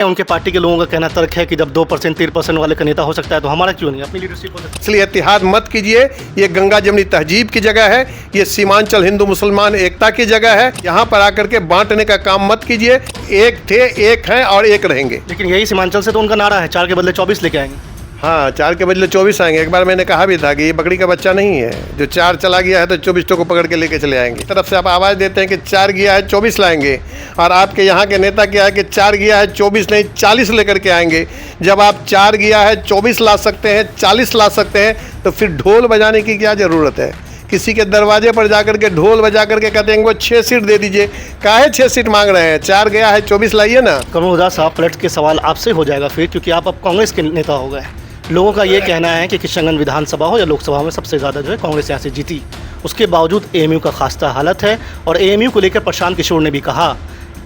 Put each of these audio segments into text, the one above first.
उनके पार्टी के लोगों का कहना तर्क है कि जब 2% 3% वाले का नेता हो सकता है तो हमारा क्यों नहीं, अपनी लीडरशिप हो सकती है। इसलिए इत्तेहाद मत कीजिए। ये गंगा जमनी तहजीब की जगह है, ये सीमांचल हिंदू मुसलमान एकता की जगह है। यहाँ पर आकर के बांटने का काम मत कीजिए। एक थे, एक हैं और एक रहेंगे। लेकिन यही सीमांचल से तो उनका नारा है 4 के बदले 24 लेके आएंगे। हाँ, 4 के बदले 24 आएंगे। एक बार मैंने कहा भी था कि ये बकरी का बच्चा नहीं है जो 4 चला गया है तो 24 को पकड़ के लेके चले आएंगे। तरफ से आप आवाज़ देते हैं कि 4 गया है 24 लाएंगे, और आपके यहाँ के नेता क्या है कि 4 गया है 24 नहीं 40 लेकर के आएंगे। जब आप 4 गया है 24 ला सकते हैं, 40 ला सकते हैं, तो फिर ढोल बजाने की क्या ज़रूरत है। किसी के दरवाजे पर जाकर के ढोल बजा करके कहते हैं वो 6 सीट दे दीजिए। काहे 6 सीट मांग रहे हैं? 4 गया है 24 लाइए ना। कमल उदास साहब, पलट के सवाल आपसे हो जाएगा फिर, क्योंकि आप अब कांग्रेस के नेता हो गए। लोगों का ये कहना है कि किशनगंज विधानसभा हो या लोकसभा में सबसे ज़्यादा जो है कांग्रेस यहाँ से जीती। उसके बावजूद एएमयू का खास्ता हालत है, और एएमयू को लेकर प्रशांत किशोर ने भी कहा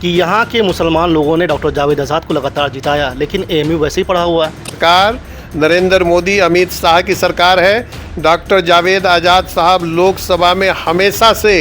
कि यहाँ के मुसलमान लोगों ने डॉक्टर जावेद आज़ाद को लगातार जिताया, लेकिन एएमयू वैसे ही पड़ा हुआ है। सरकार नरेंद्र मोदी अमित शाह की सरकार है। डॉक्टर जावेद आज़ाद साहब लोकसभा में हमेशा से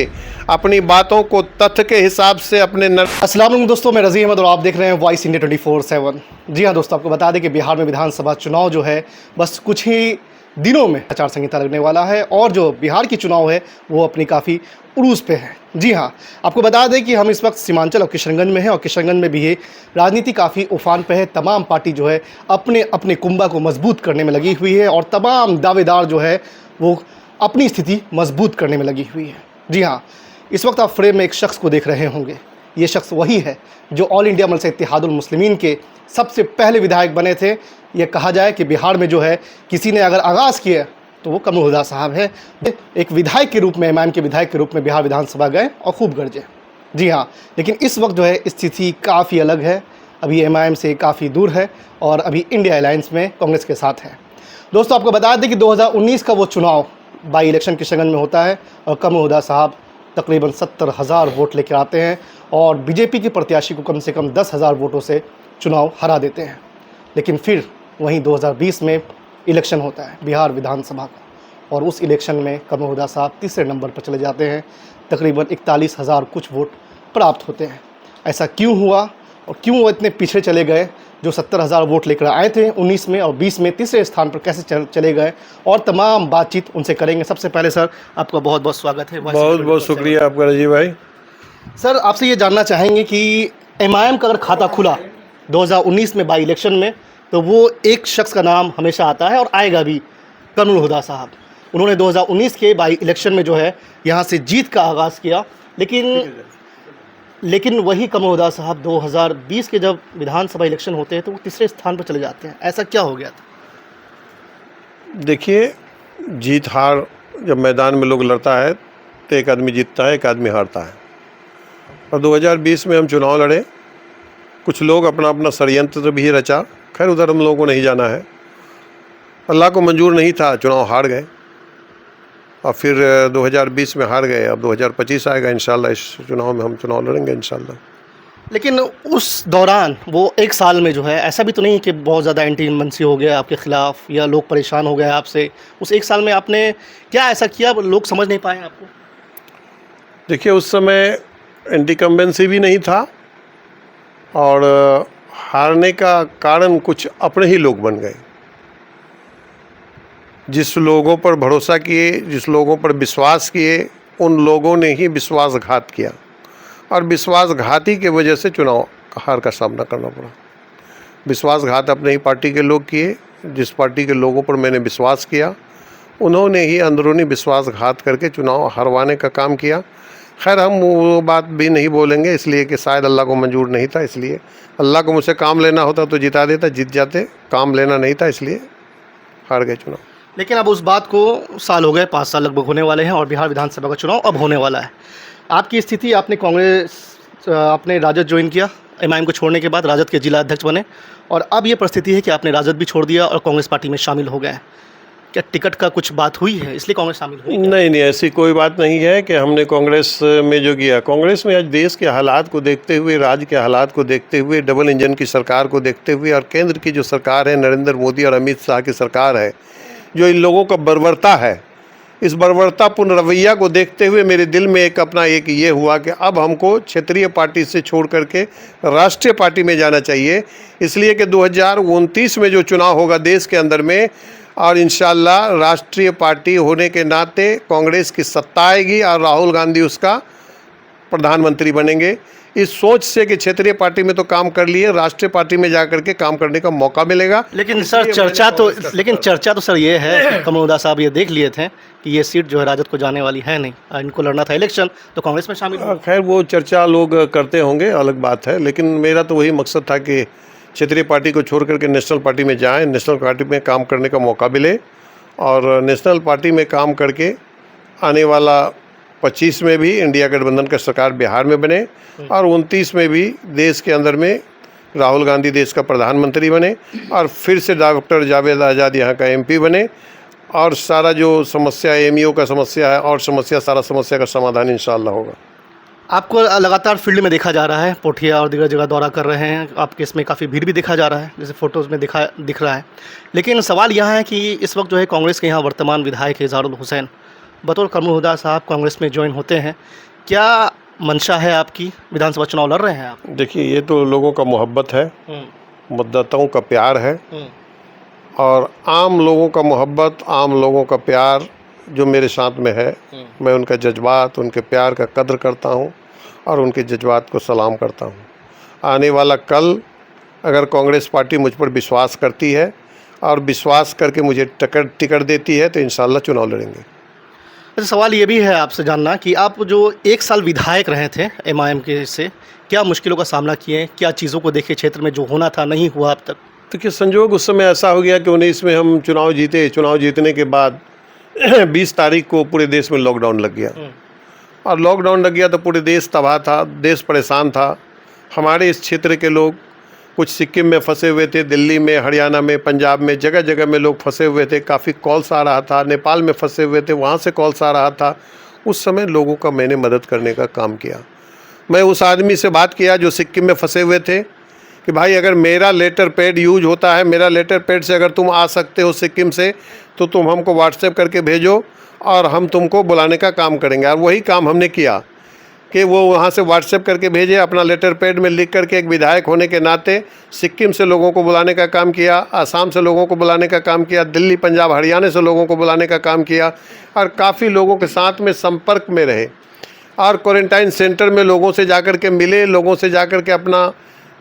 अपनी बातों को तथ्य के हिसाब से अपने अस्सलाम वालेकुम दोस्तों, मैं रज़ी अहमद और आप देख रहे हैं वॉइस इंडिया 24/7। जी हाँ दोस्तों, आपको बता दें कि बिहार में विधानसभा चुनाव जो है बस कुछ ही दिनों में आचार संहिता लगने वाला है, और जो बिहार की चुनाव है वो अपनी काफ़ी उरूज पे है। जी हाँ, आपको बता दें कि हम इस वक्त सीमांचल और किशनगंज में हैं, और किशनगंज में भी ये राजनीति काफ़ी उफान पे है। तमाम पार्टी जो है अपने अपने कुंभा को मजबूत करने में लगी हुई है, और तमाम दावेदार जो है वो अपनी स्थिति मजबूत करने में लगी हुई है। जी हाँ, इस वक्त आप फ्रेम में एक शख्स को देख रहे होंगे। ये शख्स वही है जो ऑल इंडिया मजलिस इत्तेहादुल मुस्लिमीन के सबसे पहले विधायक बने थे। ये कहा जाए कि बिहार में जो है किसी ने अगर आगाज़ किया तो वो कमल हुदा साहब है। एक विधायक के रूप में, एमआईएम के विधायक के रूप में बिहार विधानसभा गए और खूब गरजे। जी हाँ, लेकिन इस वक्त जो है स्थिति काफ़ी अलग है। अभी एमआईएम से काफ़ी दूर है और अभी इंडिया अलायंस में कांग्रेस के साथ है। दोस्तों, आपको बता दें कि 2019 का वो चुनाव बाई इलेक्शन किशनगंज में होता है, और कमल हुदा साहब तकरीबन 70,000 वोट लेकर आते हैं, और बीजेपी के प्रत्याशी को कम से कम 10,000 वोटों से चुनाव हरा देते हैं। लेकिन फिर वहीं 2020 में इलेक्शन होता है बिहार विधानसभा का, और उस इलेक्शन में कमल हुदा साहब तीसरे नंबर पर चले जाते हैं। तकरीबन 41,000 कुछ वोट प्राप्त होते हैं। ऐसा क्यों हुआ और क्यों वो इतने पीछे चले गए? जो 70,000 वोट लेकर आए थे 19 में और 20 में तीसरे स्थान पर कैसे चले गए, और तमाम बातचीत उनसे करेंगे। सबसे पहले सर, आपका बहुत बहुत स्वागत है। बहुत बहुत शुक्रिया आपका रजी भाई। सर, आपसे ये जानना चाहेंगे कि एमआईएम का अगर खाता खुला 2019 में बाई इलेक्शन में, तो वो एक शख्स का नाम हमेशा आता है और आएगा भी, कमल हुदा साहब। उन्होंने 2019 के बाई इलेक्शन में जो है यहाँ से जीत का आगाज़ किया, लेकिन वही कमल हुदा साहब 2020 के जब विधानसभा इलेक्शन होते हैं तो वो तीसरे स्थान पर चले जाते हैं। ऐसा क्या हो गया था? देखिए, जीत हार जब मैदान में लोग लड़ता है तो एक आदमी जीतता है, एक आदमी हारता है। और 2020 में हम चुनाव लड़े। कुछ लोग अपना अपना षड्यंत्र भी रचा। खैर, उधर हम लोगों को नहीं जाना है। अल्लाह को मंजूर नहीं था, चुनाव हार गए, और फिर 2020 में हार गए। अब 2025 आएगा इंशाल्लाह, इस चुनाव में हम चुनाव लड़ेंगे इंशाल्लाह। लेकिन उस दौरान वो एक साल में जो है ऐसा भी तो नहीं कि बहुत ज़्यादा एंटी इनकम्बेंसी हो गया आपके ख़िलाफ़, या लोग परेशान हो गए आपसे? उस एक साल में आपने क्या ऐसा किया लोग समझ नहीं पाए आपको? देखिए, उस समय एंटी इनकम्बेंसी भी नहीं था, और हारने का कारण कुछ अपने ही लोग बन गए। जिस लोगों पर भरोसा किए, जिस लोगों पर विश्वास किए, उन लोगों ने ही विश्वासघात किया, और विश्वासघाती की वजह से चुनाव हार का सामना करना पड़ा। विश्वासघात अपने ही पार्टी के लोग किए। जिस पार्टी के लोगों पर मैंने विश्वास किया, उन्होंने ही अंदरूनी विश्वासघात करके चुनाव हरवाने का काम किया। खैर, हम वो बात भी नहीं बोलेंगे, इसलिए कि शायद अल्लाह को मंजूर नहीं था। इसलिए अल्लाह को मुझसे काम लेना होता तो जिता देता, जीत जाते। काम लेना नहीं था, इसलिए हार गए चुनाव। लेकिन अब उस बात को साल हो गए, 5 साल लगभग होने वाले हैं, और बिहार विधानसभा का चुनाव अब होने वाला है। आपकी स्थिति, आपने कांग्रेस, आपने राजद ज्वाइन किया, एमआईएम को छोड़ने के बाद राजद के जिला अध्यक्ष बने, और अब ये परिस्थिति है कि आपने राजद भी छोड़ दिया और कांग्रेस पार्टी में शामिल हो गए। क्या टिकट का कुछ बात हुई है इसलिए कांग्रेस शामिल हुई? नहीं, ऐसी कोई बात नहीं है कि हमने कांग्रेस में जो किया। कांग्रेस में आज देश के हालात को देखते हुए, राज्य के हालात को देखते हुए, डबल इंजन की सरकार को देखते हुए, और केंद्र की जो सरकार है, नरेंद्र मोदी और अमित शाह की सरकार है, जो इन लोगों का बर्बरता है, इस बर्बरतापूर्ण रवैया को देखते हुए मेरे दिल में एक ये हुआ कि अब हमको क्षेत्रीय पार्टी से छोड़ करके राष्ट्रीय पार्टी में जाना चाहिए। इसलिए कि 2029 में जो चुनाव होगा देश के अंदर में, और इंशाल्लाह राष्ट्रीय पार्टी होने के नाते कांग्रेस की सत्ता आएगी और राहुल गांधी उसका प्रधानमंत्री बनेंगे। इस सोच से कि क्षेत्रीय पार्टी में तो काम कर लिए, राष्ट्रीय पार्टी में जाकर के काम करने का मौका मिलेगा। लेकिन सर चर्चा तो सर ये है कि कमलनाथ साहब ये देख लिए थे कि ये सीट जो है राजद को जाने वाली है नहीं, इनको लड़ना था इलेक्शन, तो कांग्रेस में शामिल हुए। खैर वो चर्चा लोग करते होंगे, अलग बात है, लेकिन मेरा तो वही मकसद था कि क्षेत्रीय पार्टी को छोड़ करके नेशनल पार्टी में जाएं, नेशनल पार्टी में काम करने का मौका मिले और नेशनल पार्टी में काम करके आने वाला 25 में भी इंडिया गठबंधन का सरकार बिहार में बने और 29 में भी देश के अंदर में राहुल गांधी देश का प्रधानमंत्री बने और फिर से डॉक्टर जावेद आज़ाद यहाँ का एमपी बने और सारा जो समस्या एमईओ का समस्या है और सारा समस्या का समाधान इंशाअल्लाह होगा। आपको लगातार फील्ड में देखा जा रहा है, पोठिया और दीगर जगह दौरा कर रहे हैं, आपके इसमें काफ़ी भीड़ भी देखा जा रहा है, जैसे फ़ोटोज़ में दिख रहा है। लेकिन सवाल यहाँ है कि इस वक्त जो है कांग्रेस के यहाँ वर्तमान विधायक इजहारुल हुसैन बतौर कमलहुदा साहब कांग्रेस में ज्वाइन होते हैं, क्या मंशा है आपकी? विधानसभा चुनाव लड़ रहे हैं आप? देखिए, ये तो लोगों का मोहब्बत है, मतदाताओं का प्यार है और आम लोगों का मोहब्बत, आम लोगों का प्यार जो मेरे साथ में है, मैं उनका जज्बात, उनके प्यार का कद्र करता हूँ और उनके जज्बात को सलाम करता हूँ। आने वाला कल अगर कांग्रेस पार्टी मुझ पर विश्वास करती है और विश्वास करके मुझे टिकट देती है तो इंशाल्लाह चुनाव लड़ेंगे। अच्छा, सवाल ये भी है आपसे जानना कि आप जो 1 साल विधायक रहे थे एमआईएम के से, क्या मुश्किलों का सामना किए, क्या चीज़ों को देखे क्षेत्र में जो होना था नहीं हुआ अब तक? देखिए, संजोग उस समय ऐसा हो गया कि 19 में हम चुनाव जीते, चुनाव जीतने के बाद 20 तारीख को पूरे देश में लॉकडाउन लग गया और लॉकडाउन लग गया तो पूरे देश तबाह था, देश परेशान था। हमारे इस क्षेत्र के लोग कुछ सिक्किम में फंसे हुए थे, दिल्ली में, हरियाणा में, पंजाब में, जगह जगह में लोग फंसे हुए थे, काफ़ी कॉल्स आ रहा था, नेपाल में फंसे हुए थे, वहाँ से कॉल्स आ रहा था। उस समय लोगों का मैंने मदद करने का काम किया। मैं उस आदमी से बात किया जो सिक्किम में फंसे हुए थे कि भाई अगर मेरा लेटर पैड यूज होता है, मेरा लेटर पैड से अगर तुम आ सकते हो सिक्किम से तो तुम हमको व्हाट्सएप करके भेजो और हम तुमको बुलाने का काम करेंगे। और वही काम हमने किया कि वो वहाँ से व्हाट्सएप करके भेजे, अपना लेटर पैड में लिख करके एक विधायक होने के नाते सिक्किम से लोगों को बुलाने का काम किया, आसाम से लोगों को बुलाने का काम किया, दिल्ली, पंजाब, हरियाणा से लोगों को बुलाने का काम किया और काफ़ी लोगों के साथ में संपर्क में रहे और क्वारंटाइन सेंटर में लोगों से जाकर के मिले, लोगों से जाकर के अपना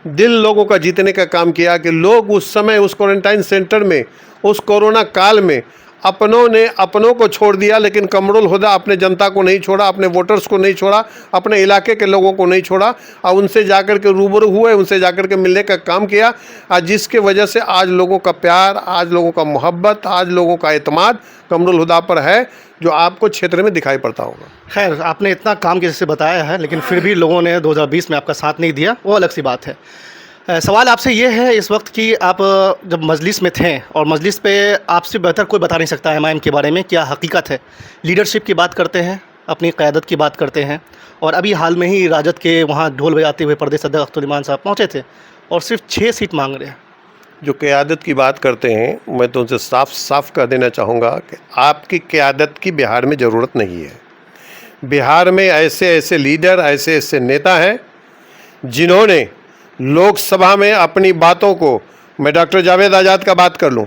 दिल लोगों का जीतने का काम किया कि लोग उस समय उस क्वारंटाइन सेंटर में, उस कोरोना काल में अपनों ने अपनों को छोड़ दिया, लेकिन कमरुल हुदा अपने जनता को नहीं छोड़ा, अपने वोटर्स को नहीं छोड़ा, अपने इलाके के लोगों को नहीं छोड़ा और उनसे जाकर के रूबरू हुए, उनसे जाकर के मिलने का काम किया और जिसके वजह से आज लोगों का प्यार, आज लोगों का मोहब्बत, आज लोगों का एतमाद कमरुल हुदा पर है, जो आपको क्षेत्र में दिखाई पड़ता होगा। खैर, आपने इतना काम जैसे बताया है, लेकिन फिर भी लोगों ने 2020 में आपका साथ नहीं दिया, वो अलग सी बात है। सवाल आपसे ये है इस वक्त कि आप जब मजलिस में थे और मजलिस पे आपसे बेहतर कोई बता नहीं सकता एमआईएम के बारे में क्या हकीकत है, लीडरशिप की बात करते हैं, अपनी क़यादत की बात करते हैं और अभी हाल में ही राजद के वहाँ ढोल बजाते हुए प्रदेश अध्यक्ष अख्तर उद्दीन साहब पहुँचे थे और सिर्फ 6 सीट मांग रहे हैं। जो क़यादत की बात करते हैं, मैं तो उनसे साफ साफ कह देना चाहूँगा कि आपकी क़यादत की बिहार में ज़रूरत नहीं है। बिहार में ऐसे ऐसे लीडर, ऐसे ऐसे नेता हैं जिन्होंने लोकसभा में अपनी बातों को, मैं डॉक्टर जावेद आज़ाद का बात कर लूं,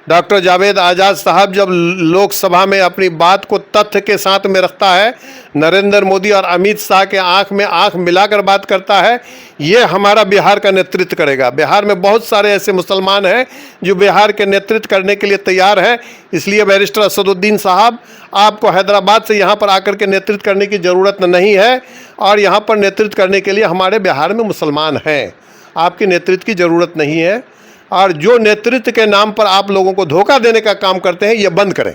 डॉक्टर जावेद आज़ाद साहब जब लोकसभा में अपनी बात को तथ्य के साथ में रखता है, नरेंद्र मोदी और अमित शाह के आंख में आंख मिलाकर बात करता है, ये हमारा बिहार का नेतृत्व करेगा। बिहार में बहुत सारे ऐसे मुसलमान हैं जो बिहार के नेतृत्व करने के लिए तैयार हैं, इसलिए बैरिस्टर असदुद्दीन साहब आपको हैदराबाद से यहाँ पर आकर के नेतृत्व करने की ज़रूरत नहीं है और यहाँ पर नेतृत्व करने के लिए हमारे बिहार में मुसलमान हैं, आपकी नेतृत्व की ज़रूरत नहीं है। और जो नेतृत्व के नाम पर आप लोगों को धोखा देने का काम करते हैं, ये बंद करें।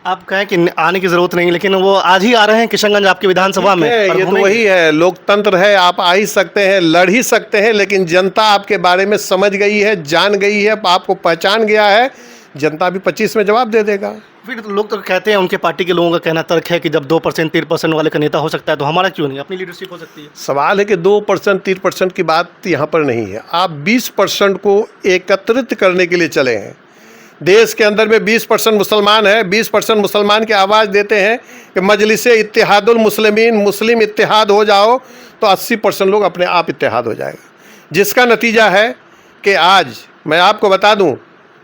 आप कहें कि आने की ज़रूरत नहीं, लेकिन वो आज ही आ रहे हैं किशनगंज आपकी विधानसभा में। ये तो वही है, लोकतंत्र है, आप आ ही सकते हैं, लड़ ही सकते हैं, लेकिन जनता आपके बारे में समझ गई है, जान गई है, आपको पहचान गया है। जनता भी 25 में जवाब दे देगा। फिर लोग तो कहते हैं, उनके पार्टी के लोगों का कहना तर्क है कि जब 2% 3% वाले का नेता हो सकता है तो हमारा क्यों नहीं, अपनी लीडरशिप हो सकती है। सवाल है कि 2% 3% की बात यहाँ पर नहीं है, आप 20% को एकत्रित करने के लिए चले हैं। देश के अंदर में 20% मुसलमान है, 20% मुसलमान की आवाज़ देते हैं कि मजलिस इत्तेहादुल मुस्लिमीन, मुस्लिम इत्तेहाद हो जाओ, तो 80% लोग अपने आप इत्तेहाद हो जाएगा। जिसका नतीजा है कि आज मैं आपको बता दूं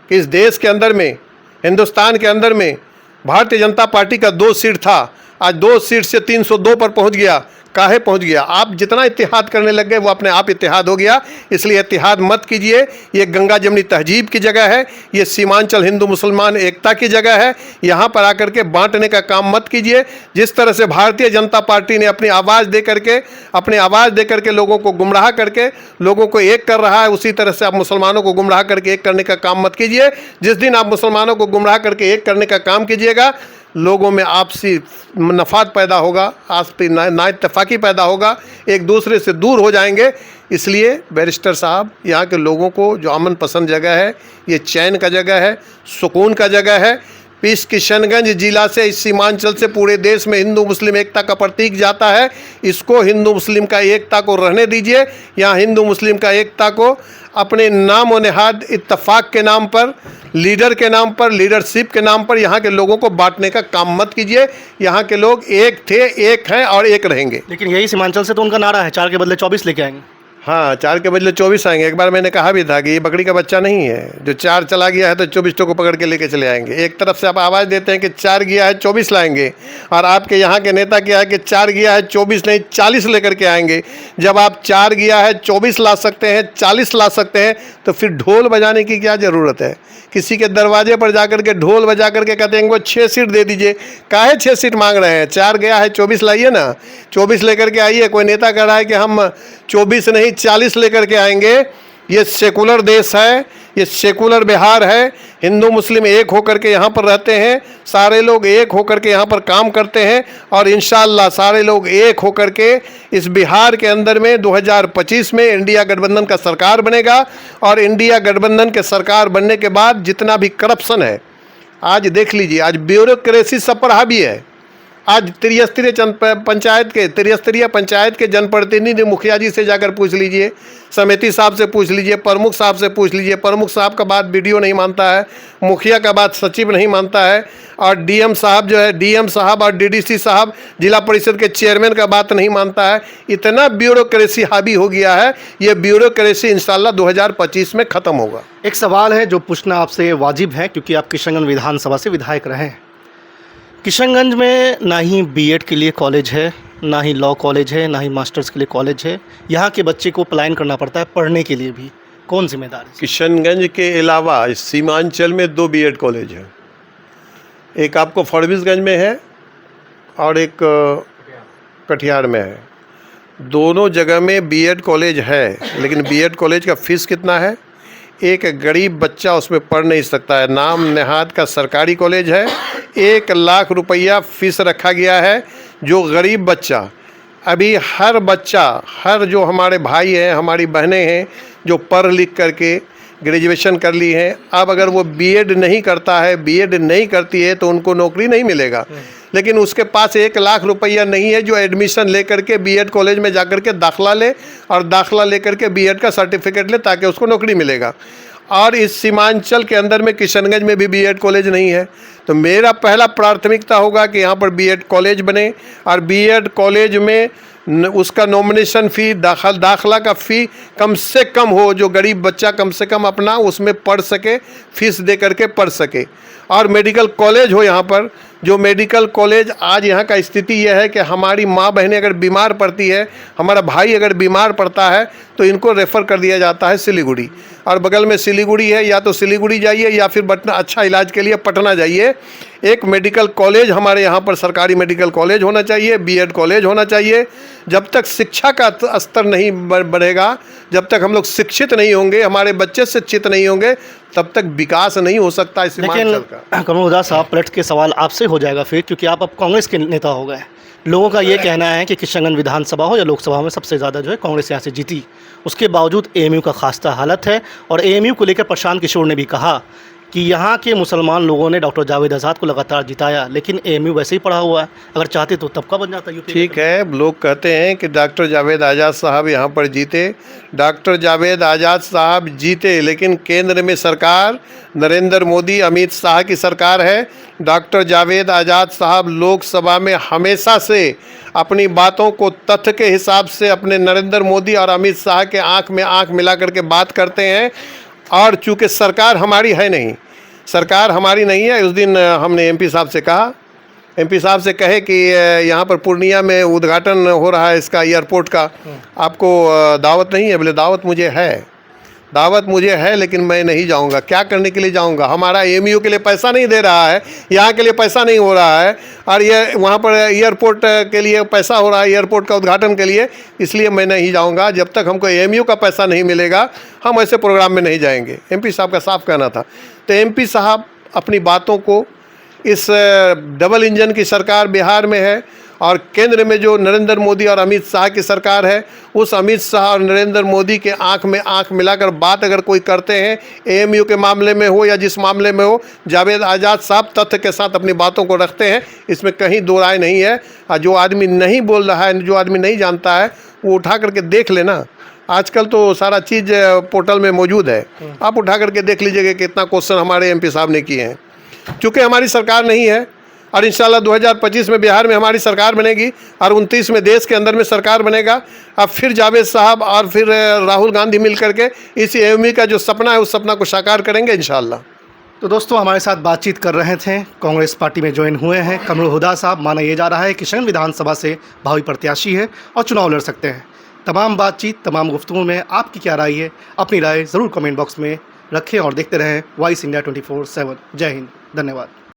कि इस देश के अंदर में, हिंदुस्तान के अंदर में भारतीय जनता पार्टी का 2 सीट था, आज 2 सीट से 302 पर पहुंच गया। काहे पहुंच गया? आप जितना इत्तेहाद करने लग गए वो अपने आप इत्तेहाद हो गया। इसलिए इत्तेहाद मत कीजिए। ये गंगा जमनी तहजीब की जगह है, ये सीमांचल हिंदू मुसलमान एकता की जगह है। यहाँ पर आकर के बांटने का काम मत कीजिए। जिस तरह से भारतीय जनता पार्टी ने अपनी आवाज़ दे करके लोगों को गुमराह करके लोगों को एक कर रहा है, उसी तरह से आप मुसलमानों को गुमराह करके एक करने का काम मत कीजिए। जिस दिन आप मुसलमानों को गुमराह करके एक करने का काम कीजिएगा, लोगों में आपसी नफात पैदा होगा, आपसी नाइत्तेफाकी पैदा होगा, एक दूसरे से दूर हो जाएंगे। इसलिए बैरिस्टर साहब, यहाँ के लोगों को जो अमन पसंद जगह है, ये चैन का जगह है, सुकून का जगह है। इस किशनगंज जिला से, इस सीमांचल से पूरे देश में हिंदू मुस्लिम एकता का प्रतीक जाता है। इसको हिंदू मुस्लिम का एकता को रहने दीजिए। यहाँ हिंदू मुस्लिम का एकता को अपने नाम और नेहाद इत्तफाक के नाम पर, लीडर के नाम पर, लीडरशिप के नाम पर यहाँ के लोगों को बांटने का काम मत कीजिए। यहाँ के लोग एक थे, एक हैं और एक रहेंगे। लेकिन यही सीमांचल से तो उनका नारा है 4 के बदले 24 लेके आएंगे। हाँ, 4 के बदले 24 आएंगे। एक बार मैंने कहा भी था कि ये बकरी का बच्चा नहीं है जो 4 चला गया है तो 24 को पकड़ के लेके चले आएंगे। एक तरफ से आप आवाज़ देते हैं कि 4 गया है 24 लाएंगे, और आपके यहाँ के नेता क्या है कि 4 गया है 24 नहीं 40 लेकर के आएंगे। जब आप 4 गया है 24 ला सकते हैं, 40 ला सकते हैं, तो फिर ढोल बजाने की क्या ज़रूरत है? किसी के दरवाजे पर जाकर के ढोल बजा करके कहते हैं वो 6 सीट दे दीजिए। काहे 6 सीट मांग रहे हैं? 4 गया है 24 लाइए ना, 24 लेकर के आइए। कोई नेता कह रहा है कि हम 24 नहीं 40 लेकर के आएंगे। ये सेकुलर देश है, ये सेकुलर बिहार है। हिंदू मुस्लिम एक होकर के यहाँ पर रहते हैं, सारे लोग एक होकर के यहाँ पर काम करते हैं, और इंशाअल्लाह सारे लोग एक होकर के इस बिहार के अंदर में 2025 में इंडिया गठबंधन का सरकार बनेगा। और इंडिया गठबंधन के सरकार बनने के बाद जितना भी करप्शन है, आज देख लीजिए, आज ब्यूरोक्रेसी सब पर हावी है। आज त्रिस्तरीय पंचायत के जनप्रतिनिधि मुखिया जी से जाकर पूछ लीजिए, समिति साहब से पूछ लीजिए, प्रमुख साहब से पूछ लीजिए। प्रमुख साहब का बात बीडीओ नहीं मानता है, मुखिया का बात सचिव नहीं मानता है, और डीएम साहब जो है, डीएम साहब और डीडीसी साहब जिला परिषद के चेयरमैन का बात नहीं मानता है। इतना ब्यूरोक्रेसी हावी हो गया है। ये ब्यूरोक्रेसी इंशाल्लाह 2025 में ख़त्म होगा। एक सवाल है जो पूछना आपसे वाजिब है, क्योंकि आप किशनगंज विधानसभा से विधायक रहे हैं। किशनगंज में ना ही बीएड के लिए कॉलेज है, ना ही लॉ कॉलेज है, ना ही मास्टर्स के लिए कॉलेज है। यहाँ के बच्चे को पलायन करना पड़ता है पढ़ने के लिए भी। कौन जिम्मेदार है? किशनगंज के अलावा इस सीमांचल में 2 बीएड कॉलेज हैं। एक आपको फरबिसगंज में है और एक कटिहार में है। दोनों जगह में बीएड कॉलेज है, लेकिन बीएड कॉलेज का फ़ीस कितना है? एक गरीब बच्चा उसमें पढ़ नहीं सकता है। नाम नेहाद का सरकारी कॉलेज है, 1 लाख रुपया फ़ीस रखा गया है। जो गरीब बच्चा, अभी हर बच्चा, हर जो हमारे भाई हैं, हमारी बहनें हैं जो पढ़ लिख करके ग्रेजुएशन कर ली हैं, अब अगर वो बीएड नहीं करता है, बीएड नहीं करती है, तो उनको नौकरी नहीं मिलेगा। लेकिन उसके पास 1 लाख रुपया नहीं है जो एडमिशन लेकर के बीएड कॉलेज में जाकर के दाखला ले, और दाखला लेकर के बीएड का सर्टिफिकेट ले, ताकि उसको नौकरी मिलेगा। और इस सीमांचल के अंदर में किशनगंज में भी बीएड कॉलेज नहीं है। तो मेरा पहला प्राथमिकता होगा कि यहाँ पर बीएड कॉलेज बने, और बीएड कॉलेज में उसका नॉमिनेशन फ़ी, दाखला का फ़ी कम से कम हो, जो गरीब बच्चा कम से कम अपना उसमें पढ़ सके, फ़ीस दे करके पढ़ सके। और मेडिकल कॉलेज हो यहाँ पर, जो मेडिकल कॉलेज, आज यहाँ का स्थिति यह है कि हमारी माँ बहनें अगर बीमार पड़ती है, हमारा भाई अगर बीमार पड़ता है, तो इनको रेफ़र कर दिया जाता है सिलीगुड़ी, और बगल में सिलीगुड़ी है, या तो सिलीगुड़ी जाइए या फिर पटना, अच्छा इलाज के लिए पटना जाइए। एक मेडिकल कॉलेज हमारे यहाँ पर, सरकारी मेडिकल कॉलेज होना चाहिए, बीएड कॉलेज होना चाहिए। जब तक शिक्षा का स्तर नहीं बढ़ेगा, जब तक हम लोग शिक्षित नहीं होंगे, हमारे बच्चे शिक्षित नहीं होंगे, तब तक विकास नहीं हो सकता इस हिमाचल का। कमरुद्दीन साहब, पलट के सवाल आपसे हो जाएगा फिर, क्योंकि आप अब कांग्रेस के नेता हो गए। लोगों का ये कहना है कि किशनगंज विधानसभा हो या लोकसभा में सबसे ज़्यादा जो है कांग्रेस यहाँ से जीती। उसके बावजूद एएमयू का खास्ता हालत है, और एएमयू को लेकर प्रशांत किशोर ने भी कहा कि यहाँ के मुसलमान लोगों ने डॉक्टर जावेद आज़ाद को लगातार जिताया, लेकिन एएमयू वैसे ही पड़ा हुआ है। अगर चाहते तो तबका बन जाता यूपी। ठीक है, लोग कहते हैं कि डॉक्टर जावेद आज़ाद साहब यहाँ पर जीते। डॉक्टर जावेद आज़ाद साहब जीते, लेकिन केंद्र में सरकार नरेंद्र मोदी अमित शाह की सरकार है। डॉक्टर जावेद आज़ाद साहब लोकसभा में हमेशा से अपनी बातों को तथ्य के हिसाब से अपने नरेंद्र मोदी और अमित शाह के आंख में आंख मिला करके बात करते हैं। और चूँकि सरकार हमारी है नहीं, सरकार हमारी नहीं है, उस दिन हमने एमपी साहब से कहा, एमपी साहब से कहे कि यहाँ पर पूर्णिया में उद्घाटन हो रहा है इसका एयरपोर्ट का, आपको दावत नहीं है? बोले दावत मुझे है, दावत मुझे है, लेकिन मैं नहीं जाऊँगा। क्या करने के लिए जाऊँगा? हमारा एएमयू के लिए पैसा नहीं दे रहा है, यहाँ के लिए पैसा नहीं हो रहा है, और ये वहाँ पर एयरपोर्ट के लिए पैसा हो रहा है, एयरपोर्ट का उद्घाटन के लिए, इसलिए मैं नहीं जाऊँगा। जब तक हमको एएमयू का पैसा नहीं मिलेगा हम ऐसे प्रोग्राम में नहीं जाएंगे। एमपी साहब का साफ कहना था। तो एमपी साहब अपनी बातों को, इस डबल इंजन की सरकार बिहार में है और केंद्र में जो नरेंद्र मोदी और अमित शाह की सरकार है, उस अमित शाह और नरेंद्र मोदी के आंख में आंख मिलाकर बात अगर कोई करते हैं, एएमयू के मामले में हो या जिस मामले में हो, जावेद आज़ाद साहब तथ्य के साथ अपनी बातों को रखते हैं, इसमें कहीं दो राय नहीं है। और जो आदमी नहीं बोल रहा है, जो आदमी नहीं जानता है, वो उठा करके देख लेना। आजकल तो सारा चीज़ पोर्टल में मौजूद है, आप उठा करके देख लीजिएगा कितना क्वेश्चन हमारे एमपी साहब ने किए हैं। चूँकि हमारी सरकार नहीं है और इंशाल्लाह 2025 में बिहार में हमारी सरकार बनेगी और 29 में देश के अंदर में सरकार बनेगा। अब फिर जावेद साहब और फिर राहुल गांधी मिल करके इस एएमयू का जो सपना है उस सपना को साकार करेंगे इंशाल्लाह। तो दोस्तों, हमारे साथ बातचीत कर रहे थे, कांग्रेस पार्टी में ज्वाइन हुए हैं कमरुल हुदा साहब। माना यह जा रहा है कि किशन विधानसभा से भावी प्रत्याशी है और चुनाव लड़ सकते हैं। तमाम बातचीत, तमाम गुफ्तगू में आपकी क्या राय है? अपनी राय ज़रूर कमेंट बॉक्स में रखें और देखते रहें वॉइस इंडिया 24/7। जय हिंद, धन्यवाद।